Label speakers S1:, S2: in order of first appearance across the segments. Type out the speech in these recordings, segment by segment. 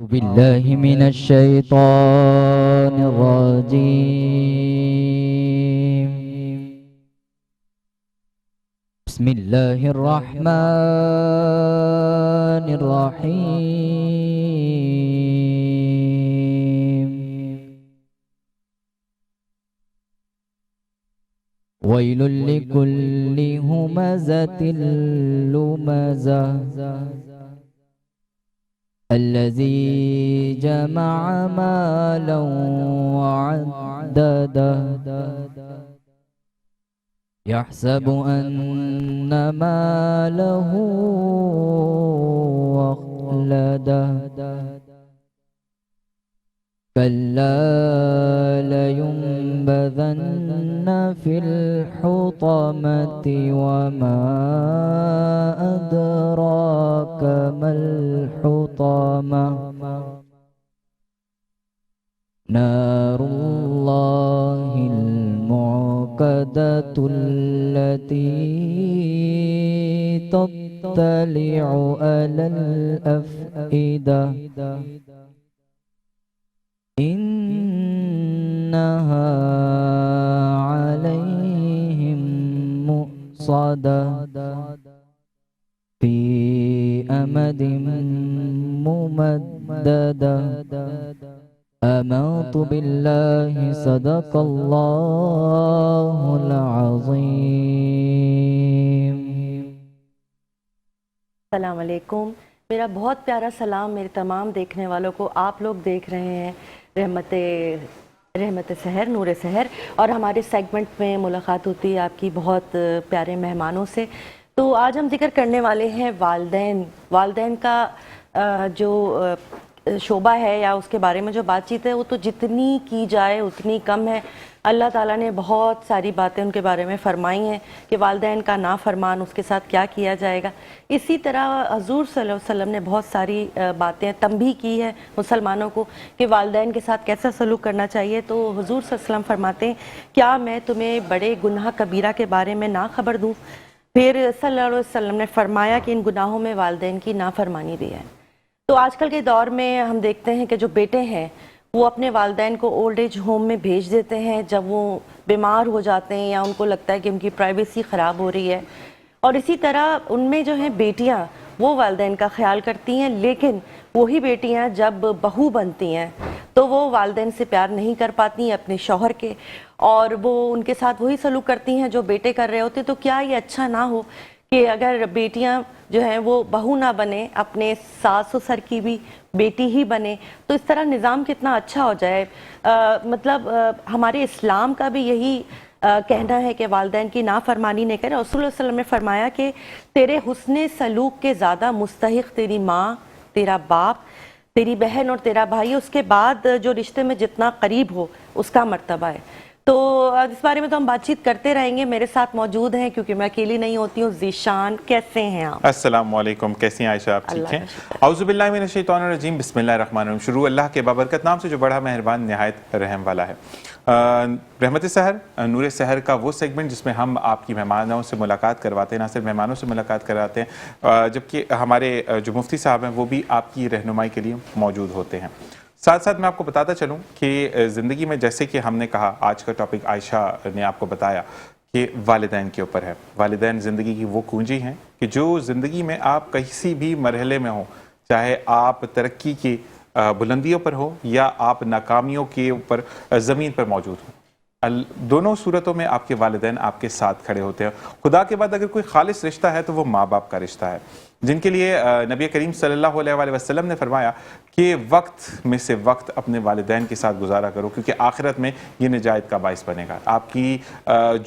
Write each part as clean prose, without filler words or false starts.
S1: بالله من الشيطان الرجيم. بسم الله الرحمن الرحيم. ويل لكل همزة لمزة الذي جمع مالا وعدده يحسب أن ماله أخلده كلا لينبذن في الحطمة وما أدراك ما الحطمة نار الله الموقدة التي تطلع على الأفئدة إنها عليهم مؤصدة في أمد ممددة آمنت بالله صدق الله العظيم.
S2: السلام علیکم. میرا بہت پیارا سلام میرے تمام دیکھنے والوں کو. آپ لوگ دیکھ رہے ہیں رحمت سحر، نور سحر، اور ہمارے سیگمنٹ میں ملاقات ہوتی ہے آپ کی بہت پیارے مہمانوں سے. تو آج ہم ذکر کرنے والے ہیں والدین کا جو شعبہ ہے یا اس کے بارے میں جو بات چیت ہے وہ تو جتنی کی جائے اتنی کم ہے. اللہ تعالیٰ نے بہت ساری باتیں ان کے بارے میں فرمائی ہیں کہ والدین کا نافرمان اس کے ساتھ کیا کیا جائے گا. اسی طرح حضور صلی اللہ علیہ وسلم نے بہت ساری باتیں تنبیہ کی ہے مسلمانوں کو کہ والدین کے ساتھ کیسا سلوک کرنا چاہیے. تو حضور صلی اللہ علیہ وسلم فرماتے ہیں کیا میں تمہیں بڑے گناہ کبیرہ کے بارے میں نہ خبر دوں. پھر صلی اللہ علیہ وسلم نے فرمایا کہ ان گناہوں میں والدین کی نافرمانی بھی ہے. تو آج کل کے دور میں ہم دیکھتے ہیں کہ جو بیٹے ہیں وہ اپنے والدین کو اولڈ ایج ہوم میں بھیج دیتے ہیں جب وہ بیمار ہو جاتے ہیں یا ان کو لگتا ہے کہ ان کی پرائیویسی خراب ہو رہی ہے. اور اسی طرح ان میں جو ہیں بیٹیاں وہ والدین کا خیال کرتی ہیں، لیکن وہی بیٹیاں جب بہو بنتی ہیں تو وہ والدین سے پیار نہیں کر پاتی ہیں اپنے شوہر کے، اور وہ ان کے ساتھ وہی سلوک کرتی ہیں جو بیٹے کر رہے ہوتے. تو کیا یہ اچھا نہ ہو کہ اگر بیٹیاں جو ہیں وہ بہو نہ بنے، اپنے ساس سسر کی بھی بیٹی ہی بنے، تو اس طرح نظام کتنا اچھا ہو جائے. مطلب ہمارے اسلام کا بھی یہی کہنا ہے کہ والدین کی نافرمانی نہیں کرے. رسول اللہ صلی اللہ علیہ وسلم نے فرمایا کہ تیرے حسن سلوک کے زیادہ مستحق تیری ماں، تیرا باپ، تیری بہن اور تیرا بھائی، اس کے بعد جو رشتے میں جتنا قریب ہو اس کا مرتبہ ہے. تو اس بارے میں تو ہم بات چیت کرتے رہیں گے. میرے ساتھ موجود ہیں کیونکہ میں اکیلی نہیں ہوتی ہوں. ذیشان، کیسے ہیں آپ؟
S3: السلام علیکم، کیسی ہیں عائشہ؟ آپ ٹھیک ہیں؟ اعوذ باللہ من الشیطان الرجیم، بسم اللہ الرحمن الرحیم. شروع اللہ کے بابرکت نام سے جو بڑا مہربان نہایت رحم والا ہے. رحمت سحر، نور سحر کا وہ سیگمنٹ جس میں ہم آپ کی مہمانوں سے ملاقات کرواتے ہیں، نہ صرف مہمانوں سے ملاقات کرواتے ہیں جبکہ ہمارے جو مفتی صاحب ہیں وہ بھی آپ کی رہنمائی کے لیے موجود ہوتے ہیں. ساتھ ساتھ میں آپ کو بتاتا چلوں کہ زندگی میں جیسے کہ ہم نے کہا، آج کا ٹاپک عائشہ نے آپ کو بتایا کہ والدین کے اوپر ہے. والدین زندگی کی وہ کنجی ہیں کہ جو زندگی میں آپ کسی بھی مرحلے میں ہوں، چاہے آپ ترقی کی بلندیوں پر ہو یا آپ ناکامیوں کے اوپر زمین پر موجود ہوں، دونوں صورتوں میں آپ کے والدین آپ کے ساتھ کھڑے ہوتے ہیں. خدا کے بعد اگر کوئی خالص رشتہ ہے تو وہ ماں باپ کا رشتہ ہے، جن کے لیے نبی کریم صلی اللہ علیہ وسلم نے فرمایا کہ وقت میں سے وقت اپنے والدین کے ساتھ گزارا کرو، کیونکہ آخرت میں یہ نجات کا باعث بنے گا. آپ کی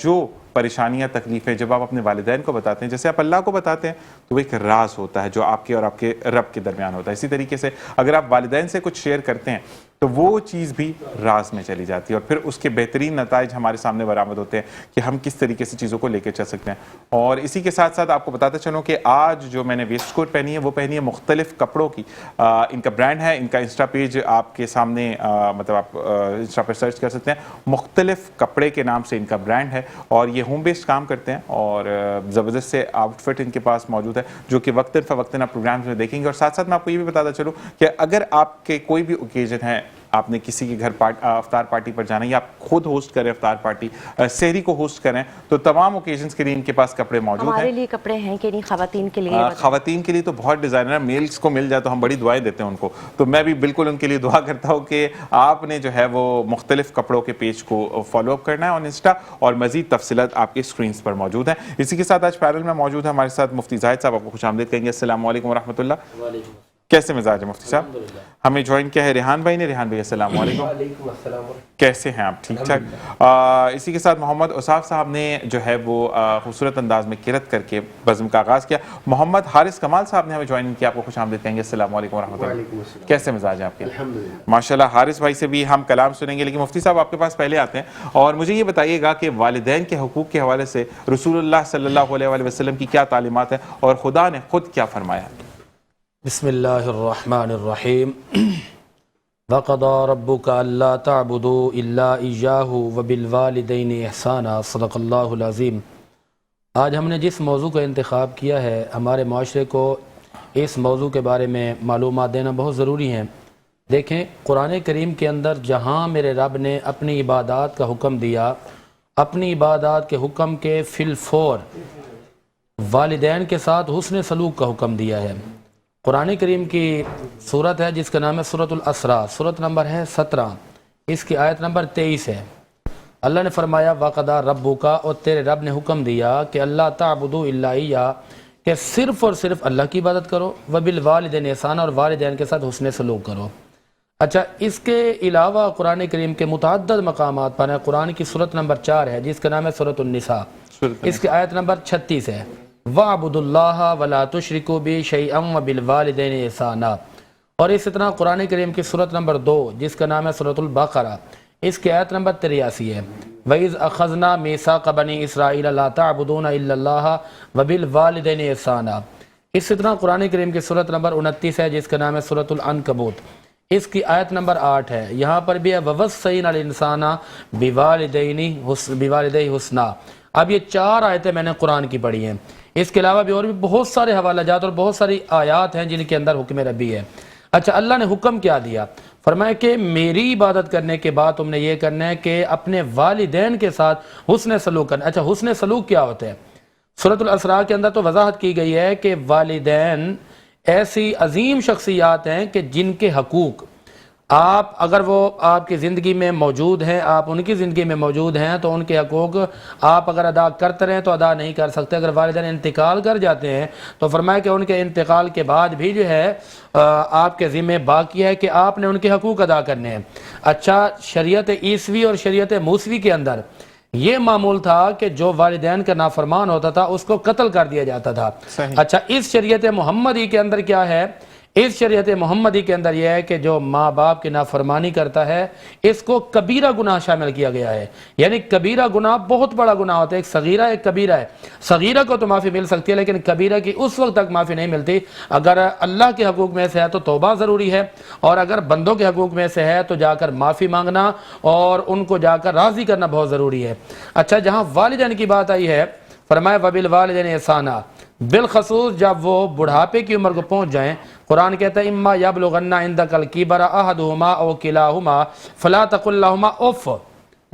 S3: جو پریشانیاں، تکلیفیں جب آپ اپنے والدین کو بتاتے ہیں، جیسے آپ اللہ کو بتاتے ہیں، تو وہ ایک راز ہوتا ہے جو آپ کے اور آپ کے رب کے درمیان ہوتا ہے. اسی طریقے سے اگر آپ والدین سے کچھ شیئر کرتے ہیں تو وہ چیز بھی راز میں چلی جاتی ہے، اور پھر اس کے بہترین نتائج ہمارے سامنے برآمد ہوتے ہیں کہ ہم کس طریقے سے چیزوں کو لے کے چل سکتے ہیں. اور اسی کے ساتھ ساتھ آپ کو بتاتا چلوں کہ آج جو میں نے ویسٹ کوٹ پہنی ہے وہ پہنی ہے مختلف کپڑوں کی. ان کا برانڈ ہے، ان کا انسٹا پیج آپ کے سامنے، مطلب آپ انسٹا پر سرچ کر سکتے ہیں. مختلف کپڑے کے نام سے ان کا برانڈ ہے، اور یہ ہوم بیسڈ کام کرتے ہیں اور زبردست سے آؤٹ فٹ ان کے پاس موجود ہے جو کہ وقتاً فوقتاً آپ پروگرامز میں دیکھیں گے. اور ساتھ ساتھ میں آپ کو یہ بھی بتاتا چلوں کہ اگر آپ کے کوئی بھی اوکیزن ہے, آپ نے کسی کے گھر افطار پارٹی پر جانا ہے یا آپ خود ہوسٹ کریں افطار پارٹی, سحری کو ہوسٹ کریں, تو تمام اوکیزنس کے لیے ان کے پاس کپڑے موجود ہیں.
S2: ہمارے لیے کپڑے ہیں کہ نہیں خواتین کے لیے؟
S3: خواتین کے لیے تو بہت ڈیزائنر ہے, میلز کو مل جائے تو ہم بڑی دعائیں دیتے ہیں ان کو. تو میں بھی بالکل ان کے لیے دعا کرتا ہوں کہ آپ نے جو ہے وہ مختلف کپڑوں کے پیج کو فالو اپ کرنا ہے آن انسٹا, اور مزید تفصیلات آپ کے اسکرینس پر موجود ہیں. اسی کے ساتھ آج پیرل میں موجود ہے ہمارے ساتھ مفتی زاہد صاحب, آپ کو خوش آمدید کہیں گے. السلام علیکم ورحمۃ اللہ. کیسے مزاج ہے مفتی صاحب؟ ہمیں جوائن کیا ہے ریحان بھائی نے. ریحان بھائی السلام علیکم. کیسے ہیں آپ؟ ٹھیک ٹھاک. اسی کے ساتھ محمد اصاف صاحب نے جو ہے وہ خوبصورت انداز میں قرات کر کے بزم کا آغاز کیا. محمد حارث کمال صاحب نے ہمیں جوائن کیا, آپ کو خوش آمدید کہیں گے. السلام علیکم ورحمۃ اللہ. کیسے مزاج ہے آپ کے؟ ماشاء اللہ. حارث بھائی سے بھی ہم کلام سنیں گے, لیکن مفتی صاحب آپ کے پاس پہلے آتے ہیں اور مجھے یہ بتائیے گا کہ والدین کے حقوق کے حوالے سے رسول اللہ صلی اللہ علیہ وسلم کی کیا تعلیمات ہیں اور خدا نے خود کیا فرمایا؟
S4: بسم اللہ الرحمن الرحیم. وَقَضَى رَبُّكَ أَلَّا تَعْبُدُوا إِلَّا إِيَّاهُ وَبِالْوَالِدَيْنِ إِحْسَانًا. صدق اللہ العظیم. آج ہم نے جس موضوع کا انتخاب کیا ہے, ہمارے معاشرے کو اس موضوع کے بارے میں معلومات دینا بہت ضروری ہے. دیکھیں, قرآن کریم کے اندر جہاں میرے رب نے اپنی عبادات کا حکم دیا, اپنی عبادات کے حکم کے فی الفور والدین کے ساتھ حسن سلوک کا حکم دیا ہے. قرآن کریم کی صورت ہے جس کا نام ہے سورۃ الاسراء, صورت نمبر ہے 17, اس کی آیت نمبر 23 ہے. اللہ نے فرمایا وَقَضَى رَبُّكَ, اور تیرے رب نے حکم دیا کہ اللہ تعبدوا الا ایہ, کہ صرف اور صرف اللہ کی عبادت کرو, وَبِالْوَالِدَيْنِ إِحْسَانًا, اور والدین کے ساتھ حسن سلوک کرو. اچھا, اس کے علاوہ قرآن کریم کے متعدد مقامات پر ہیں. قرآن کی صورت نمبر 4 ہے جس کا نام ہے سورۃ النساء, اس کی آیت نمبر 36 ہے. وَاعْبُدُوا اللَّهَ وَلَا تُشْرِكُوا بِهِ شَيْئًا وَبِالْوَالِدَيْنِ إِحْسَانًا. اور اس طرح قرآن کریم کی صورت نمبر 2 جس کا نام ہے سورۃ البقرہ, اس کی آیت نمبر 83 ہے. وَإِذْ أَخَذْنَا مِيثَاقَ بَنِي إِسْرَائِيلَ لَا تَعْبُدُونَ إِلَّا اللَّهَ وَبِالْوَالِدَيْنِ إِحْسَانًا. اس طرح قرآن کریم کی صورت نمبر 29 ہے جس کا نام ہے سورۃ العنکبوت, اس کی آیت نمبر 8 ہے. یہاں پر بھی ہے وَوَصَّيْنَا الْإِنسَانَ بِوَالِدَيْهِ حُسْنًا. اب یہ 4 آیتیں میں نے قرآن کی پڑھی ہیں. اس کے علاوہ بھی اور بھی بہت سارے حوالہ جات اور بہت ساری آیات ہیں جن کے اندر حکم ربی ہے. اچھا, اللہ نے حکم کیا دیا؟ فرمایا کہ میری عبادت کرنے کے بعد تم نے یہ کرنا ہے کہ اپنے والدین کے ساتھ حسن سلوک کرنا. اچھا, حسن سلوک کیا ہوتا ہے؟ سورۃ الاسراء کے اندر تو وضاحت کی گئی ہے کہ والدین ایسی عظیم شخصیات ہیں کہ جن کے حقوق آپ اگر وہ آپ کی زندگی میں موجود ہیں, آپ ان کی زندگی میں موجود ہیں, تو ان کے حقوق آپ اگر ادا کرتے رہیں تو ادا نہیں کر سکتے. اگر والدین انتقال کر جاتے ہیں تو فرمایا کہ ان کے انتقال کے بعد بھی جو ہے آپ کے ذمہ باقی ہے کہ آپ نے ان کے حقوق ادا کرنے ہیں. اچھا, شریعت عیسوی اور شریعت موسوی کے اندر یہ معمول تھا کہ جو والدین کا نافرمان ہوتا تھا اس کو قتل کر دیا جاتا تھا. اچھا, اس شریعت محمدی کے اندر کیا ہے؟ اس شریعت محمدی کے اندر یہ ہے کہ جو ماں باپ کی نافرمانی کرتا ہے اس کو کبیرہ گناہ شامل کیا گیا ہے. یعنی کبیرہ گناہ بہت بڑا گناہ ہوتا ہے. ایک صغیرہ ایک کبیرہ ہے. صغیرہ کو تو معافی مل سکتی ہے لیکن کبیرہ کی اس وقت تک معافی نہیں ملتی. اگر اللہ کے حقوق میں سے ہے تو توبہ ضروری ہے, اور اگر بندوں کے حقوق میں سے ہے تو جا کر معافی مانگنا اور ان کو جا کر راضی کرنا بہت ضروری ہے. اچھا, جہاں والدین کی بات آئی ہے فرمایا وَبِالْوَالِدَيْنِ إِحْسَانًا, بالخصوص جب وہ بڑھاپے کی عمر کو پہنچ جائیں. قرآن کہتا ہے اما یبلغن عندک الکبر احدہما او کلاہما فلا تقل لہما اف.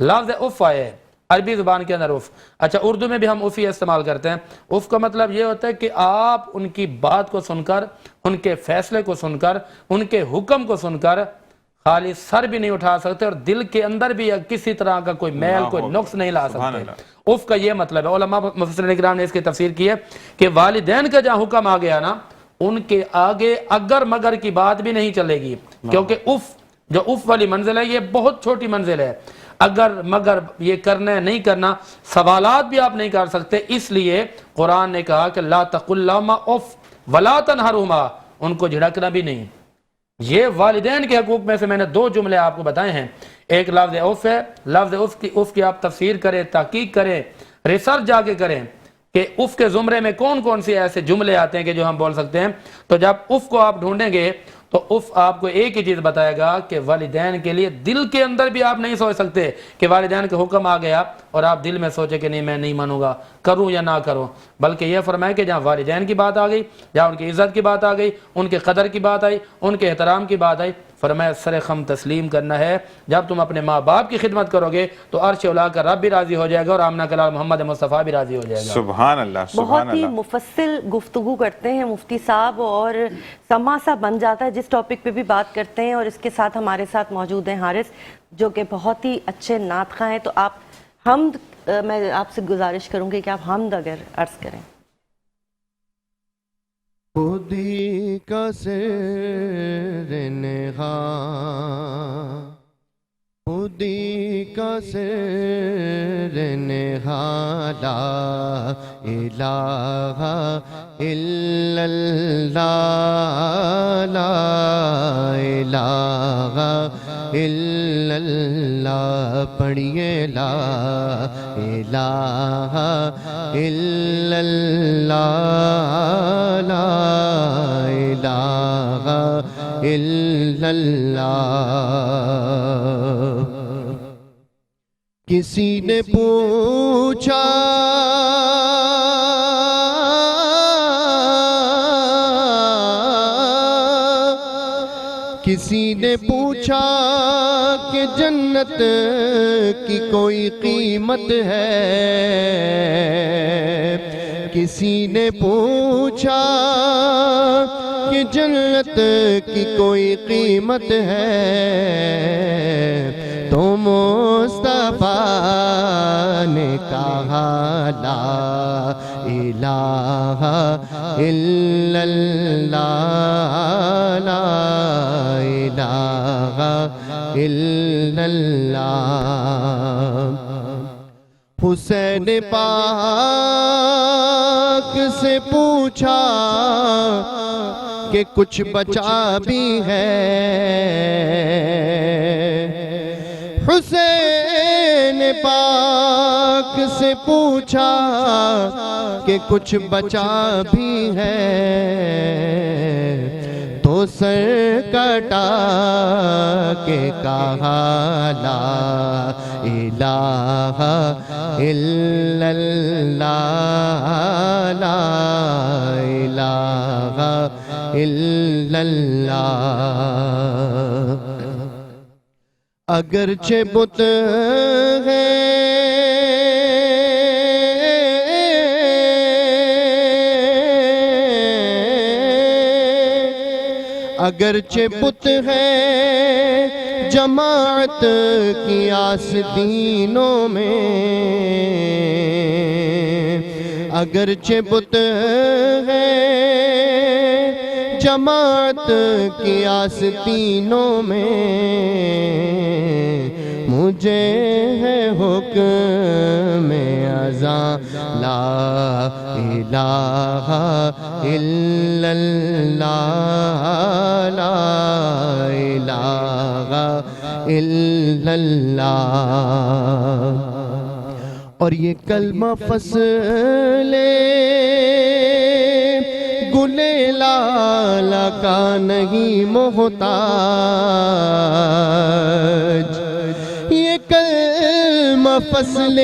S4: لفظ اف آئے عربی زبان کے اندر اف. اچھا, اردو میں بھی ہم افی استعمال کرتے ہیں. اف کا مطلب یہ ہوتا ہے کہ آپ ان کی بات کو سن کر, ان کے فیصلے کو سن کر, ان کے حکم کو سن کر خالی سر بھی نہیں اٹھا سکتے اور دل کے اندر بھی کسی طرح کا کوئی میل کوئی نقص نہیں لا سکتے. اف کا یہ مطلب ہے. علماء مفسرین کرام نے اس کی تفسیر کی ہے کہ والدین کا جہاں حکم آ گیا نا, ان کے آگے اگر مگر کی بات بھی نہیں چلے گی, کیونکہ اف جو اف والی منزل ہے یہ بہت چھوٹی منزل ہے. اگر مگر یہ کرنا ہے نہیں کرنا, سوالات بھی آپ نہیں کر سکتے. اس لیے قرآن نے کہا کہ لا تقل لہما اف ولا تنہرہما, ان کو جھڑکنا بھی نہیں. یہ والدین کے حقوق میں سے میں نے 2 جملے آپ کو بتائے ہیں. ایک لفظ اف ہے. لفظ اف کی آپ تفسیر کریں, تحقیق کریں, ریسرچ جا کے کریں کہ اف کے زمرے میں کون کون سے ایسے جملے آتے ہیں کہ جو ہم بول سکتے ہیں. تو جب اف کو آپ ڈھونڈیں گے تو اف آپ کو ایک ہی چیز بتائے گا کہ والدین کے لیے دل کے اندر بھی آپ نہیں سوچ سکتے کہ والدین کا حکم آ گیا اور آپ دل میں سوچے کہ نہیں میں نہیں مانوں گا، کروں یا نہ کروں، بلکہ یہ فرمائے کہ جہاں والدین کی بات آ گئی، جہاں ان کی عزت کی بات آ گئی، ان کے قدر کی بات آئی، ان کے احترام کی بات آئی، فرمایا سر خم تسلیم کرنا ہے۔ جب تم اپنے ماں باپ کی خدمت کرو گے تو عرش اولا کا رب بھی راضی ہو جائے گا اور آمنہ کلال محمد مصطفیٰ بھی راضی ہو جائے گا۔
S3: سبحان اللہ، سبحان
S2: بہت ہی
S3: اللہ۔
S2: مفصل گفتگو کرتے ہیں مفتی صاحب، اور سما سا بن جاتا ہے جس ٹاپک پہ بھی بات کرتے ہیں، اور اس کے ساتھ ہمارے ساتھ موجود ہیں حارث جو کہ بہت ہی اچھے نعت خواں ہیں۔ تو آپ حمد، میں آپ سے گزارش کروں گی کہ آپ حمد اگر عرض کریں۔
S5: خودی کا سر نہا، خودی کا سر نہا، لا الہ الا اللہ، لا الہ الا اللہ، پڑھیے لا الہ الا اللہ، لا الہ الا اللہ۔ کسی نے پوچھا کسی نے پوچھا کہ جنت کی کوئی قیمت ہے، کسی نے پوچھا کہ جنت کی کوئی قیمت ہے، تو مصطفیٰ نے کہا لا الہ الا اللہ، لا الہ الا اللہ۔ حسین پاک سے پوچھا کہ کچھ بچا بھی ہے، حسین پاک سے پوچھا کہ کچھ بچا بھی ہے، تو سر کٹا کے کہا لا الہ الا اللہ، لا الہ الا اللہ۔ اگرچہ بت ہے اگرچہ بت ہے جماعت کی آستینوں میں، اگرچہ بت ہے جماعت کی آستینوں میں، مجھے ہے حکم اذاں لا الہ الا اللہ، لا الہ الا اللہ۔ اور یہ کلمہ فصل گلے لالا کا نہیں محتاج، یہ کلمہ فصل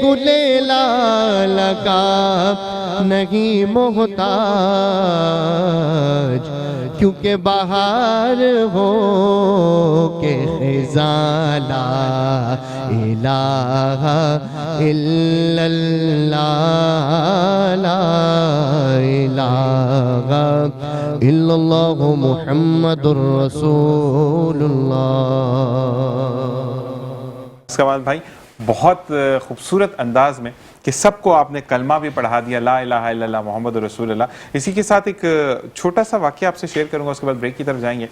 S5: گلے لالا کا نہیں محتاج، کیونکہ بہار ہو کہ خزاں لا الہ الا اللہ، لا الہ الا اللہ محمد رسول اللہ۔
S3: اس کے بعد بھائی بہت خوبصورت انداز میں کہ سب کو آپ نے کلمہ بھی پڑھا دیا، لا الہ الا اللہ محمد رسول اللہ۔ اسی کے ساتھ ایک چھوٹا سا واقعہ آپ سے شیئر کروں گا، اس کے بعد بریک کی طرف جائیں گے۔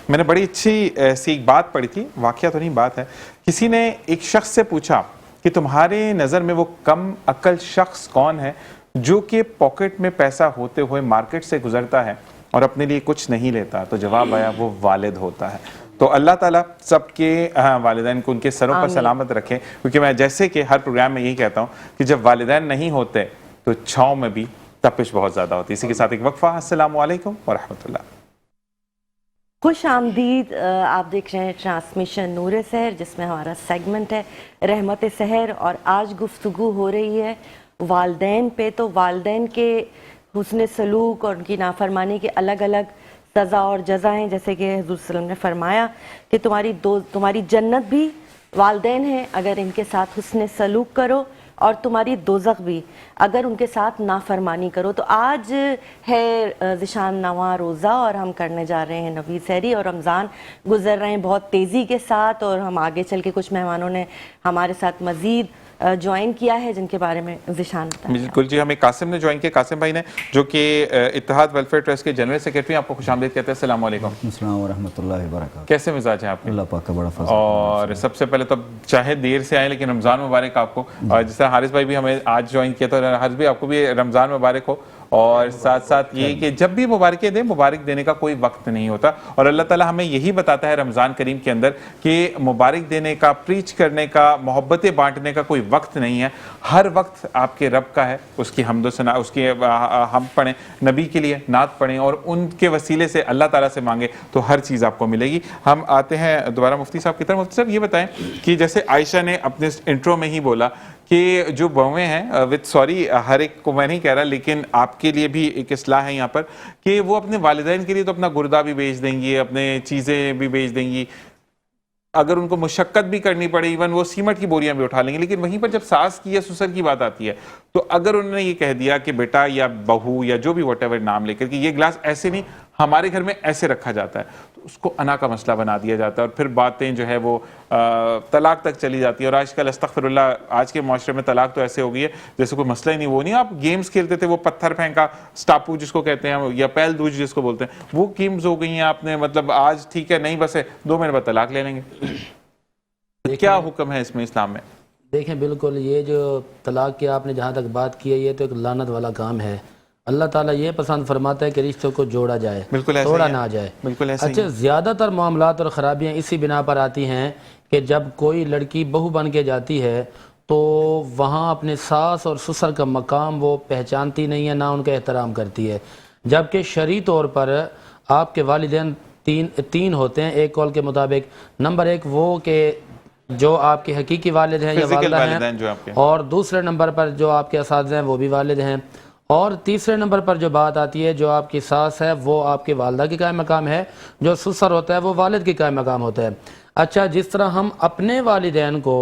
S3: میں نے بڑی اچھی سی ایک بات پڑھی تھی، واقعہ تو نہیں بات ہے۔ کسی نے ایک شخص سے پوچھا کہ تمہارے نظر میں وہ کم عقل شخص کون ہے جو کہ پاکٹ میں پیسہ ہوتے ہوئے مارکیٹ سے گزرتا ہے اور اپنے لیے کچھ نہیں لیتا؟ تو جواب آیا وہ والد ہوتا ہے۔ تو اللہ تعالیٰ سب کے والدین کو ان کے سروں پر سلامت رکھے، کیونکہ میں جیسے کہ ہر پروگرام میں یہی کہتا ہوں کہ جب والدین نہیں ہوتے تو چھاؤں میں بھی تپش بہت زیادہ ہوتی ہے۔ اسی کے ساتھ ایک وقفہ۔ السلام علیکم ورحمۃ اللہ۔
S2: خوش آمدید. آپ دیکھ رہے ہیں ٹرانسمیشن نور سحر جس میں ہمارا سیگمنٹ ہے رحمت سحر, اور آج گفتگو ہو رہی ہے والدین پہ. تو والدین کے حسن سلوک اور ان کی نافرمانی کے الگ الگ سزا اور جزا ہیں, جیسے کہ حضور صلی اللہ علیہ وسلم نے فرمایا کہ تمہاری جنت بھی والدین ہیں اگر ان کے ساتھ حسن سلوک کرو, اور تمہاری دوزخ بھی اگر ان کے ساتھ نافرمانی کرو. تو آج ہے ذیشان نواں روزہ اور ہم کرنے جا رہے ہیں نویں سحری, اور رمضان گزر رہے ہیں بہت تیزی کے ساتھ, اور ہم آگے چل کے کچھ مہمانوں نے ہمارے ساتھ مزید جوائن کیا ہے جن کے بارے میں ذیشان بتائیں.
S3: بالکل جی, ہمیں قاسم نے جوائن کیا. قاسم بھائی نے جو کہ اتحاد ویلفیئر ٹرسٹ کے جنرل سیکرٹری, آپ کو خوش آمدید کہتے ہیں. السلام علیکم.
S6: السلام ورحمۃ اللہ وبرکاتہ.
S3: کیسے مزاج ہیں آپ کے؟
S6: اللہ پاک کا بڑا فضل.
S3: اور سب سے پہلے تو چاہے دیر سے آئے لیکن رمضان مبارک آپ کو, اور جس طرح حارث بھائی بھی ہمیں آج جوائن کیا, تو حارث بھائی آپ کو بھی رمضان مبارک ہو. اور ساتھ ساتھ یہ کہ جب بھی مبارکیں دیں, مبارک دینے کا کوئی وقت نہیں ہوتا, اور اللہ تعالیٰ ہمیں یہی بتاتا ہے رمضان کریم کے اندر کہ مبارک دینے کا, پریچ کرنے کا, محبتیں بانٹنے کا کوئی وقت نہیں ہے. ہر وقت آپ کے رب کا ہے, اس کی حمد و ثنا, اس کی ہم پڑھیں, نبی کے لیے نعت پڑھیں, اور ان کے وسیلے سے اللہ تعالیٰ سے مانگے تو ہر چیز آپ کو ملے گی. ہم آتے ہیں دوبارہ مفتی صاحب کی طرف. مفتی صاحب یہ بتائیں کہ جیسے عائشہ نے اپنے انٹرو میں ہی بولا کہ جو بہویں ہیں, وتھ سوری ہر ایک کو میں نہیں کہہ رہا, لیکن آپ کے لیے بھی ایک اصلاح ہے یہاں پر, کہ وہ اپنے والدین کے لیے تو اپنا گردہ بھی بیچ دیں گی, اپنے چیزیں بھی بیچ دیں گی, اگر ان کو مشقت بھی کرنی پڑے, ایون وہ سیمنٹ کی بوریاں بھی اٹھا لیں گے. لیکن وہیں پر جب ساس کی یا سسر کی بات آتی ہے, تو اگر انہوں نے یہ کہہ دیا کہ بیٹا یا بہو یا جو بھی واٹ ایور نام لے کر کہ یہ گلاس ایسے نہیں, ہمارے گھر میں ایسے رکھا جاتا ہے, تو اس کو انا کا مسئلہ بنا دیا جاتا ہے, اور پھر باتیں جو ہے وہ طلاق تک چلی جاتی ہے. اور آج کل استغفر اللہ, آج کے معاشرے میں طلاق تو ایسے ہو گئی ہے جیسے کوئی مسئلہ ہی نہیں. وہ نہیں آپ گیمز کھیلتے تھے, وہ پتھر پھینکا, سٹاپو جس کو کہتے ہیں, یا پیل دوج جس کو بولتے ہیں, وہ گیمز ہو گئی ہیں. آپ نے مطلب آج ٹھیک ہے نہیں بس ہے 2 منٹ بعد طلاق لے لیں گے. کیا حکم ہے اس میں اسلام میں؟
S4: دیکھیں بالکل یہ جو طلاق کی آپ نے جہاں تک بات کی ہے, یہ تو ایک لعنت والا کام ہے. اللہ تعالیٰ یہ پسند فرماتا ہے کہ رشتوں کو جوڑا جائے, توڑا نہ جائے. اچھا, زیادہ تر معاملات اور خرابیاں اسی بنا پر آتی ہیں کہ جب کوئی لڑکی بہو بن کے جاتی ہے تو وہاں اپنے ساس اور سسر کا مقام وہ پہچانتی نہیں ہے, نہ ان کا احترام کرتی ہے. جبکہ شرعی طور پر آپ کے والدین تین ہوتے ہیں ایک قول کے مطابق. نمبر 1 وہ کہ جو آپ کے حقیقی والد ہیں یا والدہ ہیں, اور دوسرے نمبر پر جو آپ کے اساتذہ ہیں وہ بھی والد ہیں, اور تیسرے نمبر پر جو بات آتی ہے جو آپ کی ساس ہے وہ آپ کی والدہ کی قائم مقام ہے, جو سسر ہوتا ہے وہ والد کی قائم مقام ہوتا ہے. اچھا, جس طرح ہم اپنے والدین کو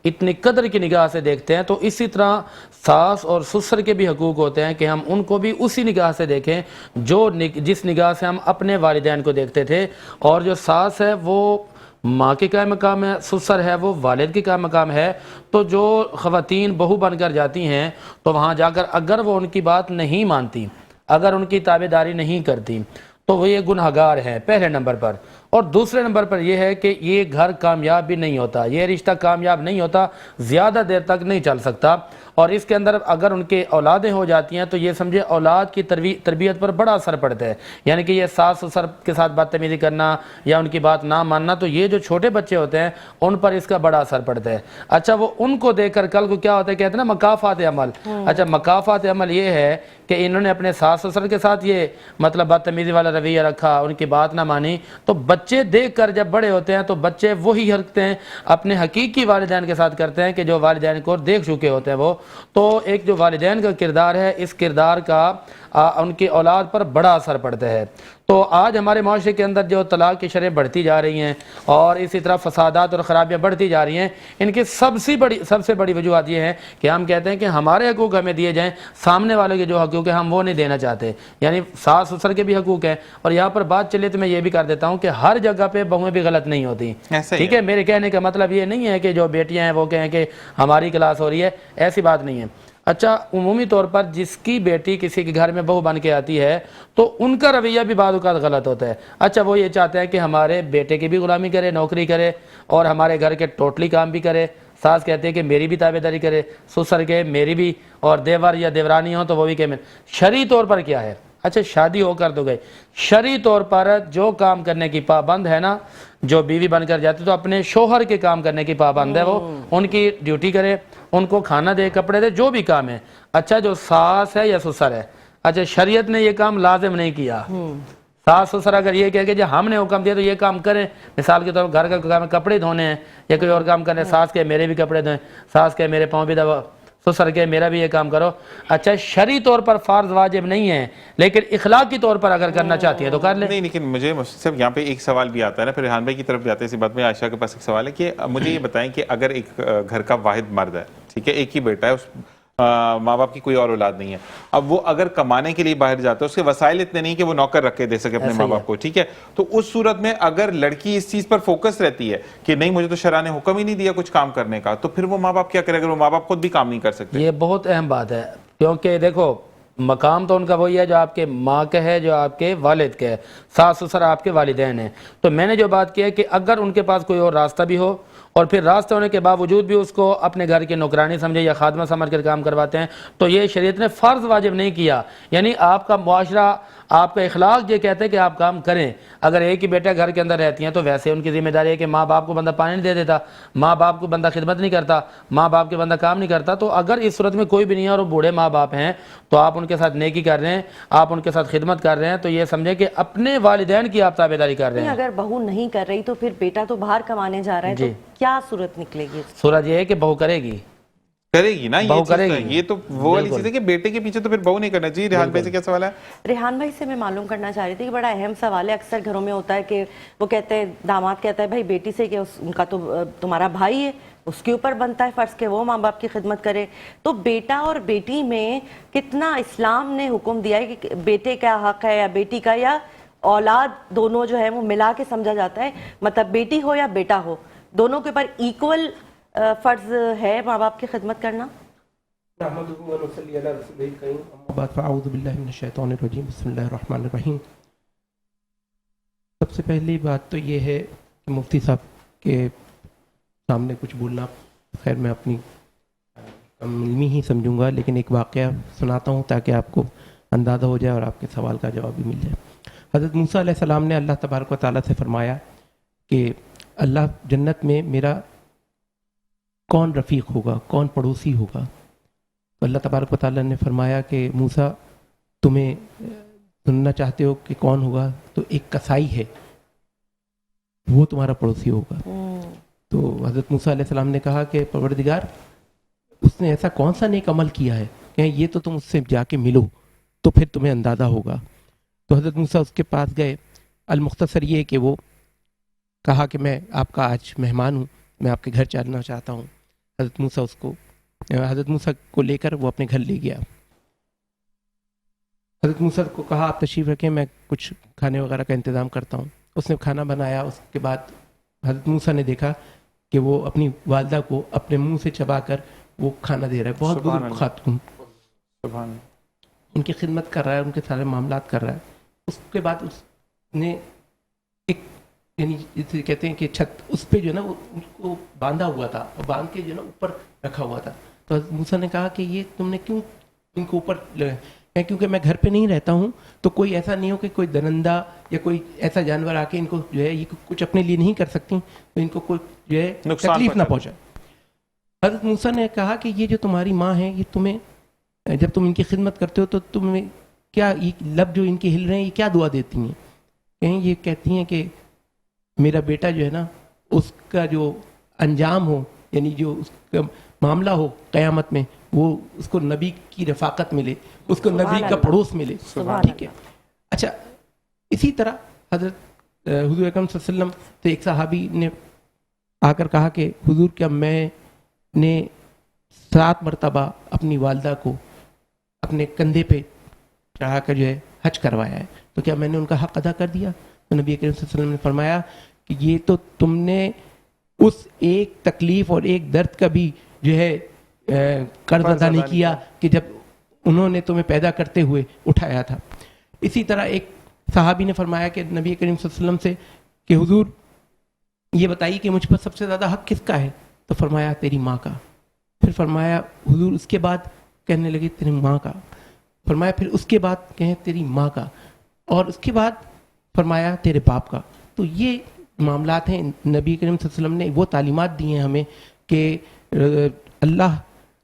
S4: اتنی قدر کی نگاہ سے دیکھتے ہیں, تو اسی طرح ساس اور سسر کے بھی حقوق ہوتے ہیں کہ ہم ان کو بھی اسی نگاہ سے دیکھیں جس نگاہ سے ہم اپنے والدین کو دیکھتے تھے. اور جو ساس ہے وہ ماں کی قائم مقام ہے, سسر ہے وہ والد کی قائم مقام ہے. تو جو خواتین بہو بن کر جاتی ہیں تو وہاں جا کر اگر وہ ان کی بات نہیں مانتی, اگر ان کی تابعداری نہیں کرتی, تو وہ یہ گنہگار ہیں پہلے نمبر پر. اور دوسرے نمبر پر یہ ہے کہ یہ گھر کامیاب بھی نہیں ہوتا, یہ رشتہ کامیاب نہیں ہوتا, زیادہ دیر تک نہیں چل سکتا. اور اس کے اندر اگر ان کے اولادیں ہو جاتی ہیں تو یہ سمجھے اولاد کی تربیت پر بڑا اثر پڑتا ہے. یعنی کہ یہ ساس سسر کے ساتھ بدتمیزی کرنا یا ان کی بات نہ ماننا, تو یہ جو چھوٹے بچے ہوتے ہیں ان پر اس کا بڑا اثر پڑتا ہے. اچھا, وہ ان کو دیکھ کر کل کو کیا ہوتا ہے, کہتے ہیں نا مکافات عمل. اچھا, مکافات عمل یہ ہے کہ انہوں نے اپنے ساس سسر کے ساتھ یہ مطلب بدتمیزی والا رویہ رکھا, ان کی بات نہ مانی, تو بچے دیکھ کر جب بڑے ہوتے ہیں تو بچے وہی حرکتیں اپنے حقیقی والدین کے ساتھ کرتے ہیں کہ جو والدین کو دیکھ چکے ہوتے ہیں وہ. تو ایک جو والدین کا کردار ہے, اس کردار کا ان کی اولاد پر بڑا اثر پڑتا ہے. تو آج ہمارے معاشرے کے اندر جو طلاق کی شرح بڑھتی جا رہی ہیں اور اسی طرح فسادات اور خرابیاں بڑھتی جا رہی ہیں, ان کی سب سے بڑی وجوہات یہ ہیں کہ ہم کہتے ہیں کہ ہمارے حقوق ہمیں دیے جائیں, سامنے والے کے جو حقوق ہیں ہم وہ نہیں دینا چاہتے. یعنی ساس سسر کے بھی حقوق ہیں. اور یہاں پر بات چلے تو میں یہ بھی کر دیتا ہوں کہ ہر جگہ پہ بہویں بھی غلط نہیں ہوتی, ٹھیک ہے. میرے کہنے کا مطلب یہ نہیں ہے کہ جو بیٹیاں ہیں وہ کہیں کہ ہماری کلاس ہو رہی ہے, ایسی بات نہیں ہے. اچھا, عمومی طور پر جس کی بیٹی کسی کے گھر میں بہو بن کے آتی ہے تو ان کا رویہ بھی بعض اوقات غلط ہوتا ہے. اچھا, وہ یہ چاہتے ہیں کہ ہمارے بیٹے کی بھی غلامی کرے, نوکری کرے, اور ہمارے گھر کے ٹوٹلی کام بھی کرے. ساس کہتے ہیں کہ میری بھی تابعداری کرے, سسر کے میری بھی, اور دیور یا دیورانی ہو تو وہ بھی کہ شرعی طور پر کیا ہے. اچھا, شادی ہو کر تو گئی, شرعی طور پر جو کام کرنے کی پابند ہے نا, جو بیوی بن کر جاتی تو اپنے شوہر کے کام کرنے کی پابند ہے, وہ ان کی ڈیوٹی کرے, ان کو کھانا دے, کپڑے دے, جو بھی کام ہے. اچھا, جو ساس ہے یا سسر ہے, اچھا شریعت نے یہ کام لازم نہیں کیا, ساس سسر اگر یہ کہہ کہ جو ہم نے حکم دیا تو یہ کام کریں، مثال کے طور پر گھر کا کام کپڑے دھونے ہیں یا کوئی اور کام کرنے، ساس کہ میرے بھی کپڑے دھوئیں، ساس کہ میرے پاؤں بھی دبا، سسر کہ میرا بھی یہ کام کرو. اچھا شرعی طور پر فرض واجب نہیں ہے، لیکن اخلاقی طور پر اگر کرنا چاہتی ہے تو کر لیں.
S3: نہیں، لیکن مجھے صرف یہاں پہ ایک سوال بھی آتا ہے نا، پھر ریحان بھائی کی طرف جاتے ہیں اسی بات میں. عائشہ کے پاس ایک سوال ہے کہ مجھے یہ بتائیں کہ اگر ایک گھر کا واحد مرد ہے، ٹھیک ہے، ایک ہی بیٹا ہے، اس ماں باپ کی کوئی اور اولاد نہیں ہے، اب وہ اگر کمانے کے لیے باہر جاتا ہے، اس کے وسائل اتنے نہیں کہ وہ نوکر رکھ کے دے سکے اپنے ماں باپ کو، ٹھیک ہے، تو اس صورت میں اگر لڑکی اس چیز پر فوکس رہتی ہے کہ نہیں مجھے تو شرع نے حکم ہی نہیں دیا کچھ کام کرنے کا، تو پھر وہ ماں باپ کیا کرے اگر وہ ماں باپ خود بھی کام نہیں کر سکتے؟
S4: یہ بہت اہم بات ہے، کیونکہ دیکھو مقام تو ان کا وہی ہے جو آپ کے ماں کا ہے، جو آپ کے والد کا ہے، ساس سسر آپ کے والدین ہیں. تو میں نے جو بات کی ہے کہ اگر ان کے پاس کوئی اور راستہ بھی ہو اور پھر راستہ ہونے کے باوجود بھی اس کو اپنے گھر کے نوکرانی سمجھے یا خادمہ سمجھ کر کام کرواتے ہیں، تو یہ شریعت نے فرض واجب نہیں کیا. یعنی آپ کا معاشرہ، آپ کا اخلاق یہ کہتے ہیں کہ آپ کام کریں. اگر ایک ہی بیٹا گھر کے اندر رہتی ہیں تو ویسے ان کی ذمہ داری ہے کہ ماں باپ کو بندہ پانی نہیں دے دیتا، ماں باپ کو بندہ خدمت نہیں کرتا، ماں باپ کے بندہ کام نہیں کرتا. تو اگر اس صورت میں کوئی بھی نہیں ہے اور وہ بوڑھے ماں باپ ہیں تو آپ ان کے ساتھ نیکی کر رہے ہیں، آپ ان کے ساتھ خدمت کر رہے ہیں، تو یہ سمجھیں کہ اپنے والدین کی آپ تابعداری کر رہے ہیں.
S2: اگر بہو نہیں کر رہی تو پھر بیٹا تو باہر کمانے جا رہا ہے، تو کیا صورت نکلے گی؟
S4: صورت یہ ہے کہ بہو کرے گی
S3: نا، یہ تو وہ والی چیز ہے کہ بیٹے کے پیچھے تو پھر بہو نہیں کرنا. جی ریحان بھائی سے کیا سوال ہے؟
S2: ریحان بھائی سے میں معلوم کرنا چاہ رہی تھی کہ بڑا اہم سوال ہے، اکثر گھروں میں ہوتا ہے کہ وہ کہتے ہیں، داماد کہتا ہے بھائی بیٹی سے کہ ان کا تو تمہارا بھائی ہے، اس کے اوپر بنتا ہے فرض کہ وہ ماں باپ کی خدمت کرے. تو بیٹا اور بیٹی میں کتنا اسلام نے حکم دیا ہے کہ بیٹے کا حق ہے یا بیٹی کا، یا اولاد دونوں جو ہے وہ ملا کے سمجھا جاتا ہے، مطلب بیٹی ہو یا بیٹا ہو دونوں کے اوپر ایکول فرض ہے ماں باپ کی خدمت کرنا؟
S7: نحمده ونصلي على رسوله الكريم، اما بعد فاعوذ باللہ من الشیطان الرجیم، بسم اللہ الرحمن الرحیم. سب سے پہلی بات تو یہ ہے کہ مفتی صاحب کے سامنے کچھ بولنا، خیر میں اپنی کم علمی ہی سمجھوں گا، لیکن ایک واقعہ سناتا ہوں تاکہ آپ کو اندازہ ہو جائے اور آپ کے سوال کا جواب بھی مل جائے. حضرت موسیٰ علیہ السلام نے اللہ تبارک و تعالیٰ سے فرمایا کہ اللہ جنت میں میرا کون رفیق ہوگا، کون پڑوسی ہوگا؟ تو اللہ تبارک و تعالیٰ نے فرمایا کہ موسیٰ تمہیں سننا چاہتے ہو کہ کون ہوگا، تو ایک کسائی ہے، وہ تمہارا پڑوسی ہوگا. تو حضرت موسیٰ علیہ السلام نے کہا کہ پروردگار اس نے ایسا کون سا نیک عمل کیا ہے کہ یہ تو تم اس سے جا کے ملو تو پھر تمہیں اندازہ ہوگا. تو حضرت موسیٰ اس کے پاس گئے. المختصر یہ کہ وہ کہا کہ میں آپ کا آج مہمان ہوں، میں آپ کے گھر چلنا چاہتا ہوں. حضرت موسیٰ کو لے کر وہ اپنے گھر لے گیا. حضرت موسیٰ کو کہا آپ تشریف رکھیں، میں کچھ کھانے وغیرہ کا انتظام کرتا ہوں. اس نے کھانا بنایا. اس کے بعد حضرت موسیٰ نے دیکھا کہ وہ اپنی والدہ کو اپنے منہ سے چبا کر وہ کھانا دے رہا ہے. بہت بزرگ خاتون، ان کی خدمت کر رہا ہے، ان کے سارے معاملات کر رہا ہے. اس کے بعد اس نے ایک، یعنی جسے کہتے ہیں کہ چھت، اس پہ جو ہے نا ان کو باندھا ہوا تھا اور باندھ کے جو ہے نا اوپر رکھا ہوا تھا. تو حضرت موسیٰ نے کہا کہ یہ تم نے کیوں ان کو اوپر لگایا؟ کیونکہ میں گھر پہ نہیں رہتا ہوں تو کوئی ایسا نہیں ہو کہ کوئی درندہ یا کوئی ایسا جانور آ کے ان کو جو ہے یہ کچھ اپنے لیے نہیں کر سکتی، تو ان کو کوئی جو ہے تکلیف نہ پہنچائے. حضرت موسیٰ نے کہا کہ یہ جو تمہاری ماں ہے، یہ تمہیں جب تم ان کی خدمت کرتے ہو تو تمہیں کیا یہ لب جو ان کے ہل رہے ہیں یہ کیا دعا دیتی ہیں؟ کہیں یہ کہتی ہیں کہ میرا بیٹا جو ہے نا اس کا جو انجام ہو، یعنی جو اس کا معاملہ ہو قیامت میں، وہ اس کو نبی کی رفاقت ملے، اس کو نبی کا پڑوس ملے. ٹھیک ہے. اچھا، اسی طرح حضرت حضور اکرم صلی اللہ علیہ وسلم سے ایک صحابی نے آ کر کہا کہ حضور کیا میں نے 7 مرتبہ اپنی والدہ کو اپنے کندھے پہ چڑھا کر جو ہے حج کروایا ہے، تو کیا میں نے ان کا حق ادا کر دیا؟ تو نبی کریم صلی اللہ علیہ وسلم نے فرمایا کہ یہ تو تم نے اس ایک تکلیف اور ایک درد کا بھی جو ہے قرض ادا نہیں کیا کہ جب انہوں نے تمہیں پیدا کرتے ہوئے اٹھایا تھا. اسی طرح ایک صحابی نے فرمایا کہ نبی کریم صلی اللہ علیہ وسلم سے کہ حضور یہ بتائیے کہ مجھ پر سب سے زیادہ حق کس کا ہے؟ تو فرمایا تیری ماں کا. پھر فرمایا حضور اس کے بعد کہنے لگے تیری ماں کا. فرمایا پھر اس کے بعد کہیں تیری ماں کا، اور اس کے بعد فرمایا تیرے باپ کا. تو یہ معاملات ہیں. نبی کریم صلی اللہ علیہ وسلم نے وہ تعلیمات دی ہیں ہمیں کہ اللہ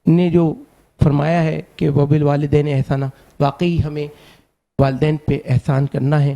S7: نے جو فرمایا ہے کہ وبالوالدین احسانا، واقعی ہمیں والدین پہ احسان کرنا ہے.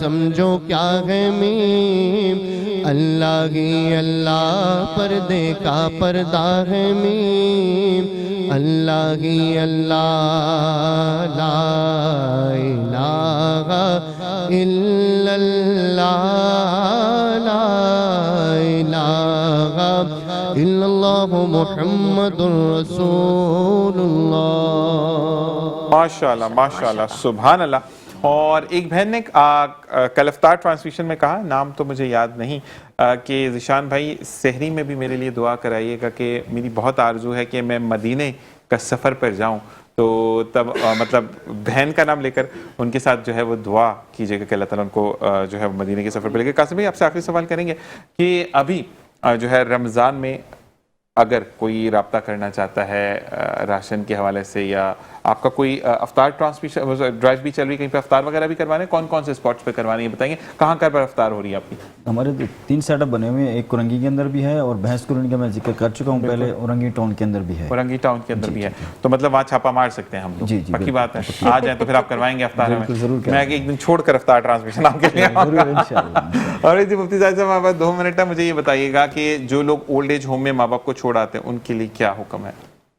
S5: سمجھو کیا ہے میم، اللہ ہی اللہ پردے کا پردہ ہے میم، اللہ ہی اللہ لا الہ الا اللہ لا الہ الا اللہ محمد رسول اللہ۔
S3: ماشاءاللہ ماشاءاللہ سبحان اللہ۔ اور ایک بہن نے کل افطار ٹرانسمیشن میں کہا، نام تو مجھے یاد نہیں، کہ ذیشان بھائی سحری میں بھی میرے لیے دعا کرائیے گا کہ میری بہت آرزو ہے کہ میں مدینے کا سفر پر جاؤں، تو تب مطلب بہن کا نام لے کر ان کے ساتھ جو ہے وہ دعا کیجیے گا کہ اللہ تعالیٰ ان کو جو ہے مدینے کے سفر پہ لے کے۔ قاسم بھائی آپ سے آخری سوال کریں گے کہ ابھی جو ہے رمضان میں اگر کوئی رابطہ کرنا چاہتا ہے راشن کے حوالے سے، یا آپ کا کوئی افطار ٹرانسمیشن ڈرائیو بھی چل رہی ہے، کہیں پہ افطار وغیرہ بھی کروانے، کون کون سے اسپاٹس پہ کروانے ہیں بتائیں گے، کہاں پر افطار ہو رہی ہے آپ کی؟
S6: ہمارے 3 سیٹ اپ بنے ہوئے ہیں، ایک کرنگی کے اندر بھی ہے اور بھینس کالونی کا میں ذکر کر چکا ہوں پہلے، اورنگی ٹاؤن کے اندر بھی ہے،
S3: اورنگی ٹاؤن کے اندر بھی ہے، تو مطلب وہاں چھاپا مار سکتے ہیں ہم لوگ؟
S6: جی
S3: پکی بات ہے، آ جائیں تو پھر آپ کروائیں گے افطار میں؟
S6: ضرور
S3: میں ایک دن چھوڑ کر افطار ٹرانسمیشن آپ کے لیے اور جی مفتی صاحب ہمارے پاس 2 منٹ ہے، مجھے یہ بتائیے گا کہ جو لوگ اولڈ ایج ہوم میں ماں باپ کو چھوڑ آتے ہیں ان کے لیے کیا حکم ہے؟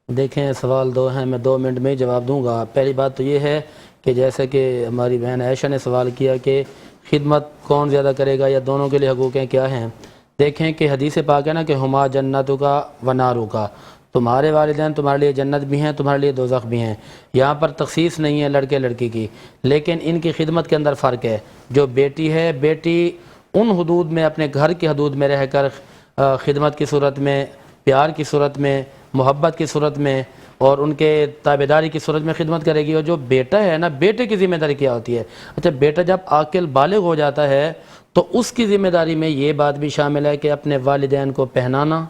S4: دیکھیں سوال 2 ہیں، میں 2 منٹ میں ہی جواب دوں گا۔ پہلی بات تو یہ ہے کہ جیسے کہ ہماری بہن عائشہ نے سوال کیا کہ خدمت کون زیادہ کرے گا یا دونوں کے لیے حقوقیں کیا ہیں۔ دیکھیں کہ حدیث پاک ہے نا کہ ہما جنتوں کا و نارو کا، تمہارے والدین تمہارے لیے جنت بھی ہیں، تمہارے لیے دوزخ بھی ہیں۔ یہاں پر تخصیص نہیں ہے لڑکے لڑکی کی، لیکن ان کی خدمت کے اندر فرق ہے۔ جو بیٹی ہے، بیٹی ان حدود میں اپنے گھر کی حدود میں رہ کر خدمت کی صورت میں، پیار کی صورت میں، محبت کی صورت میں اور ان کے تابعداری کی صورت میں خدمت کرے گی۔ اور جو بیٹا ہے نا، بیٹے کی ذمہ داری کیا ہوتی ہے؟ اچھا بیٹا جب عاقل بالغ ہو جاتا ہے تو اس کی ذمہ داری میں یہ بات بھی شامل ہے کہ اپنے والدین کو پہنانا،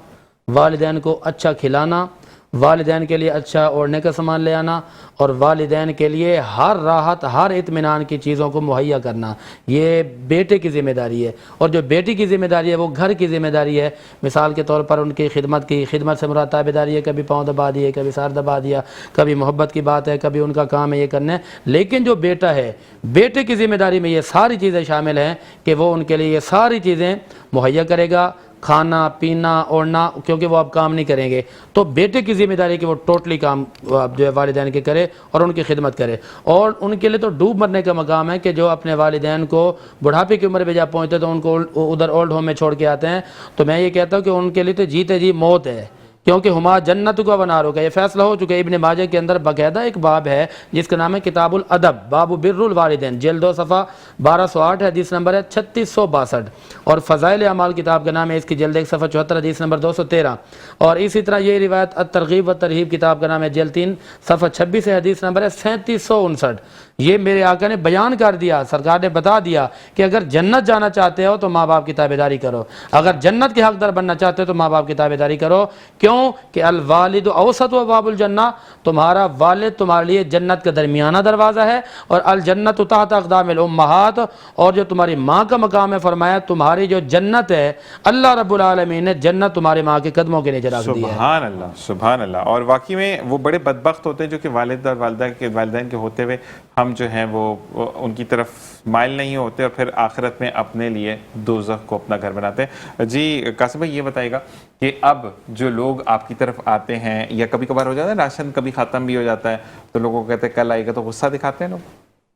S4: والدین کو اچھا کھلانا، والدین کے لیے اچھا اوڑھنے کا سامان لے آنا، اور والدین کے لیے ہر راحت ہر اطمینان کی چیزوں کو مہیا کرنا، یہ بیٹے کی ذمہ داری ہے۔ اور جو بیٹی کی ذمہ داری ہے وہ گھر کی ذمہ داری ہے۔ مثال کے طور پر ان کی خدمت سے مراد تابعداری ہے، کبھی پاؤں دبا دیے، کبھی سار دبا دیا، کبھی محبت کی بات ہے، کبھی ان کا کام ہے یہ کرنا ہے۔ لیکن جو بیٹا ہے، بیٹے کی ذمہ داری میں یہ ساری چیزیں شامل ہیں کہ وہ ان کے لیے یہ ساری چیزیں مہیا کرے گا، کھانا پینا اوڑھنا، کیونکہ وہ اب کام نہیں کریں گے تو بیٹے کی ذمہ داری ہے کہ وہ ٹوٹلی کام جو ہے والدین کے کرے اور ان کی خدمت کرے۔ اور ان کے لیے تو ڈوب مرنے کا مقام ہے کہ جو اپنے والدین کو بڑھاپے کی عمر پہ جب پہنچتے تو ان کو ادھر اولڈ ہوم میں چھوڑ کے آتے ہیں، تو میں یہ کہتا ہوں کہ ان کے لیے تو جیتے جی موت ہے، کیونکہ ہما جنت کا بنا روکا، یہ فیصلہ ہو چکا ہے۔ ابن ماجہ کے اندر باقاعدہ ایک باب ہے جس کا نام ہے کتاب الادب، باب بر الوالدین، جلد 2 صفحہ 1208، حدیث نمبر ہے 3662، اور فضائل اعمال کتاب کا نام ہے اس کی جلد 1 صفحہ 74، حدیث نمبر 213، اور اسی طرح یہ روایت الترغیب و ترہیب کتاب کا نام ہے جلد 3 صفحہ 26 ہے، حدیث نمبر ہے 3759۔ یہ میرے آقا نے بیان کر دیا، سرکار نے بتا دیا کہ اگر جنت جانا چاہتے ہو تو ماں باپ کی تابعداری کرو، اگر جنت کے حقدار بننا چاہتے ہو تو ماں باپ کی تابعداری کرو۔ کیوں کہ الوالد اوسط و باب الجنہ، تمہارا والد تمہارے لیے جنت کا درمیانہ دروازہ ہے، اور الجنت تحت اقدام الامہات، اور جو تمہاری ماں کا مقام ہے، فرمایا تمہاری جو جنت ہے اللہ رب العالمین نے جنت تمہاری ماں کے قدموں کے نیچے رکھ دی ہے۔
S3: سبحان اللہ سبحان اللہ۔ اور واقعی میں وہ بڑے بدبخت ہوتے ہیں جو کہ والد اور والدین کے ہوتے ہوئے ہم جو ہیں وہ ان کی طرف مائل نہیں ہوتے اور پھر آخرت میں اپنے لیے دوزخ کو اپنا گھر بناتے ہیں۔ جی قاسم بھائی یہ بتائیے گا کہ اب جو لوگ آپ کی طرف آتے ہیں، یا کبھی کبھار ہو جاتا ہے راشن کبھی ختم بھی ہو جاتا ہے تو لوگوں کو کہتے ہیں کل آئے گا، تو غصہ دکھاتے ہیں لوگ؟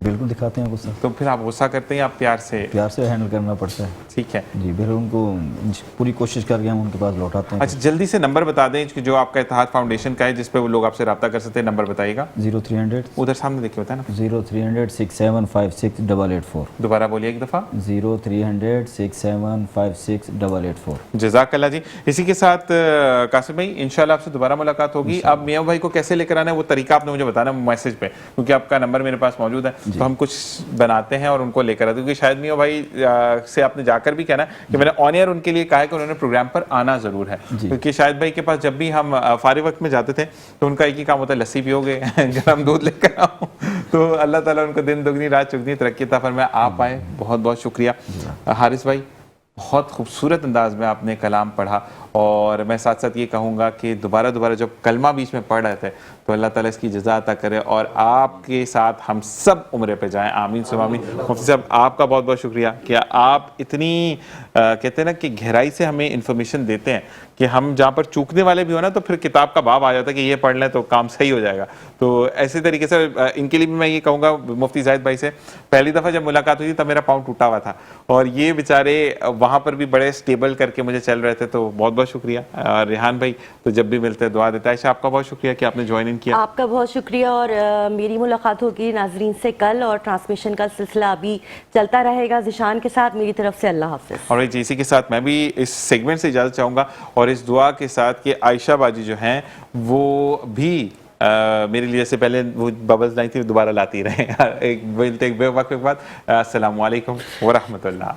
S6: بالکل دکھاتے ہیں غصہ،
S3: تو پھر آپ غصہ کرتے ہیں یا آپ پیار سے
S6: ہینڈل کرنا پڑتا ہے؟
S3: ٹھیک ہے
S6: جی، پھر ان کو پوری کوشش کر کے ہم ان کے پاس لوٹاتے ہیں۔
S3: اچھا جلدی سے نمبر بتا دیں جو آپ کا اتحاد فاؤنڈیشن کا ہے جس پہ وہ لوگ آپ سے رابطہ کر سکتے ہیں، نمبر بتائیے گا۔
S6: 0300
S3: ادھر سامنے دیکھیں بتائیں نا،
S6: 0300 6756884۔
S3: دوبارہ بولیے ایک دفعہ۔
S6: 0300 6756884۔
S3: جزاک اللہ جی۔ اسی کے ساتھ قاسم بھائی انشاءاللہ آپ سے دوبارہ ملاقات ہوگی۔ اب میاں بھائی کو کیسے لے کر آنا ہے وہ طریقہ آپ نے مجھے بتانا میسج پہ، کیونکہ آپ کا نمبر میرے پاس موجود ہے، تو ہم کچھ بناتے ہیں اور ان کو لے کر آتے ہیں، کیونکہ شاید میاں بھائی سے آپ نے جا کر بھی کہنا ہے کہ میں نے آن ایئر ان کے لیے کہا ہے کہ انہوں نے پروگرام پر آنا ضرور ہے، کیونکہ شاید بھائی کے پاس جب بھی ہم فارغ وقت میں جاتے تھے تو ان کا ایک ہی کام ہوتا ہے لسی پیو گے، گرم دودھ لے کر آؤ۔ تو اللہ تعالیٰ ان کو دن دگنی رات چگنی ترقی عطا فرمائے۔ آپ آئے، بہت بہت شکریہ۔ حارث بھائی بہت خوبصورت انداز میں آپ نے کلام پڑھا اور میں ساتھ ساتھ یہ کہوں گا کہ دوبارہ جب کلمہ بیچ میں پڑھ رہے تھے تو اللہ تعالیٰ اس کی جزا عطا کرے اور آپ کے ساتھ ہم سب عمرے پہ جائیں، آمین سم آمین۔ مفتی صاحب آپ کا بہت بہت شکریہ کہ آپ اتنی کہتے ہیں نا کہ گہرائی سے ہمیں انفارمیشن دیتے ہیں کہ ہم جہاں پر چوکنے والے بھی ہو نا تو پھر کتاب کا باب آ جاتا ہے کہ یہ پڑھ لیں تو کام صحیح ہو جائے گا۔ تو ایسے طریقے سے ان کے لیے بھی میں یہ کہوں گا مفتی زاہد بھائی سے، پہلی دفعہ جب ملاقات ہوئی تب میرا پاؤں ٹوٹا ہوا تھا اور یہ بیچارے وہاں پر بھی بڑے سٹیبل کر کے مجھے چل رہے تھے، تو بہت بہت شکریہ۔ اور ریحان بھائی تو جب بھی ملتے ہیں دعا دیتا ہے۔ عائشہ آپ کا بہت شکریہ کہ آپ نے جوائن ان کیا۔
S2: آپ کا بہت شکریہ، اور میری ملاقات ہوگی ناظرین سے کل، اور ٹرانسمیشن کا سلسلہ ابھی چلتا رہے گا ذیشان کے ساتھ۔ میری طرف سے اللہ حافظ۔
S3: اور اسی کے ساتھ میں بھی اس سیگمنٹ سے اجازت چاہوں گا اور اس دعا کے ساتھ کہ عائشہ باجی جو ہیں وہ بھی میرے لیے سے پہلے وہ ببلز لائی تھی دوبارہ لاتی رہیں۔ ایک وقت کے بعد السلام علیکم ورحمۃ اللہ۔